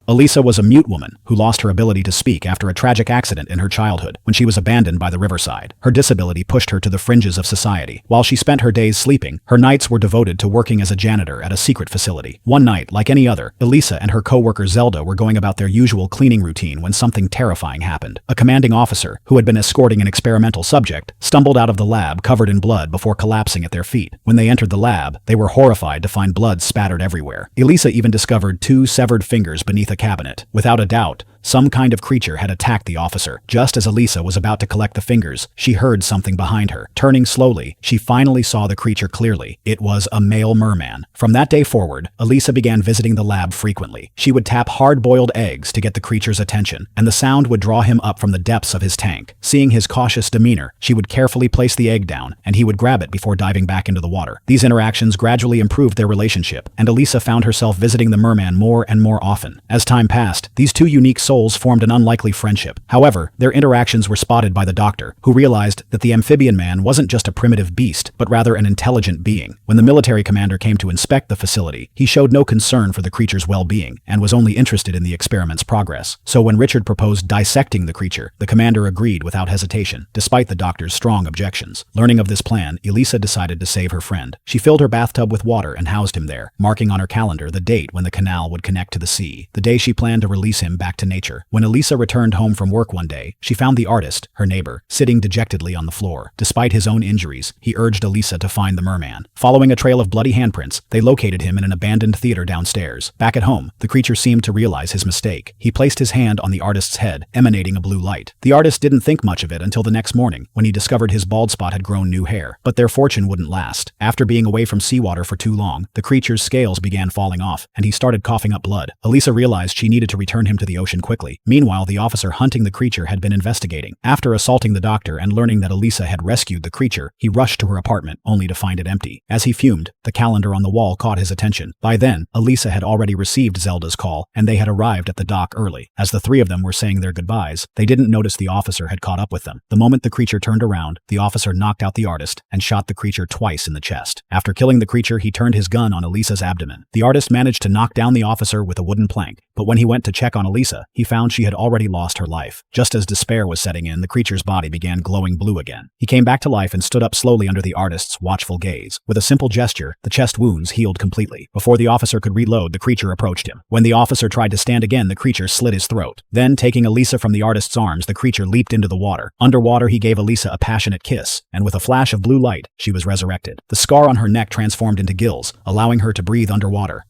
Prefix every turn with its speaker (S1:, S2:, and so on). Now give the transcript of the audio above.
S1: Elisa was a mute woman who lost her ability to speak after a tragic accident in her childhood when she was abandoned by the riverside. Her disability pushed her to the fringes of society. While she spent her days sleeping, her nights were devoted to working as a janitor at a secret facility. One night, like any other, Elisa and her co-worker Zelda were going about their usual cleaning routine when something terrifying happened. A commanding officer, who had been escorting an experimental subject, stumbled out of the lab covered in blood before collapsing at their feet. When they entered the lab, they were horrified to find blood spattered everywhere. Elisa even discovered 2 severed fingers beneath a cabinet. Without a doubt, some kind of creature had attacked the officer. Just as Elisa was about to collect the fingers, she heard something behind her. Turning slowly, she finally saw the creature clearly. It was a male merman. From that day forward, Elisa began visiting the lab frequently. She would tap hard-boiled eggs to get the creature's attention, and the sound would draw him up from the depths of his tank. Seeing his cautious demeanor, she would carefully place the egg down, and he would grab it before diving back into the water. These interactions gradually improved their relationship, and Elisa found herself visiting the merman more and more often. As time passed, these 2 unique souls formed an unlikely friendship. However, their interactions were spotted by the doctor, who realized that the amphibian man wasn't just a primitive beast, but rather an intelligent being. When the military commander came to inspect the facility, he showed no concern for the creature's well-being, and was only interested in the experiment's progress. So when Richard proposed dissecting the creature, the commander agreed without hesitation, despite the doctor's strong objections. Learning of this plan, Elisa decided to save her friend. She filled her bathtub with water and housed him there, marking on her calendar the date when the canal would connect to the sea, the day she planned to release him back to nature. When Elisa returned home from work one day, she found the artist, her neighbor, sitting dejectedly on the floor. Despite his own injuries, he urged Elisa to find the merman. Following a trail of bloody handprints, they located him in an abandoned theater downstairs. Back at home, the creature seemed to realize his mistake. He placed his hand on the artist's head, emanating a blue light. The artist didn't think much of it until the next morning, when he discovered his bald spot had grown new hair. But their fortune wouldn't last. After being away from seawater for too long, the creature's scales began falling off, and he started coughing up blood. Elisa realized she needed to return him to the ocean quickly. Meanwhile, the officer hunting the creature had been investigating. After assaulting the doctor and learning that Elisa had rescued the creature, he rushed to her apartment, only to find it empty. As he fumed, the calendar on the wall caught his attention. By then, Elisa had already received Zelda's call, and they had arrived at the dock early. As the 3 of them were saying their goodbyes, they didn't notice the officer had caught up with them. The moment the creature turned around, the officer knocked out the artist and shot the creature twice in the chest. After killing the creature, he turned his gun on Elisa's abdomen. The artist managed to knock down the officer with a wooden plank, but when he went to check on Elisa, he found she had already lost her life. Just as despair was setting in, the creature's body began glowing blue again. He came back to life and stood up slowly under the artist's watchful gaze. With a simple gesture, the chest wounds healed completely. Before the officer could reload, the creature approached him. When the officer tried to stand again, the creature slit his throat. Then, taking Elisa from the artist's arms, the creature leaped into the water. Underwater, he gave Elisa a passionate kiss, and with a flash of blue light, she was resurrected. The scar on her neck transformed into gills, allowing her to breathe underwater.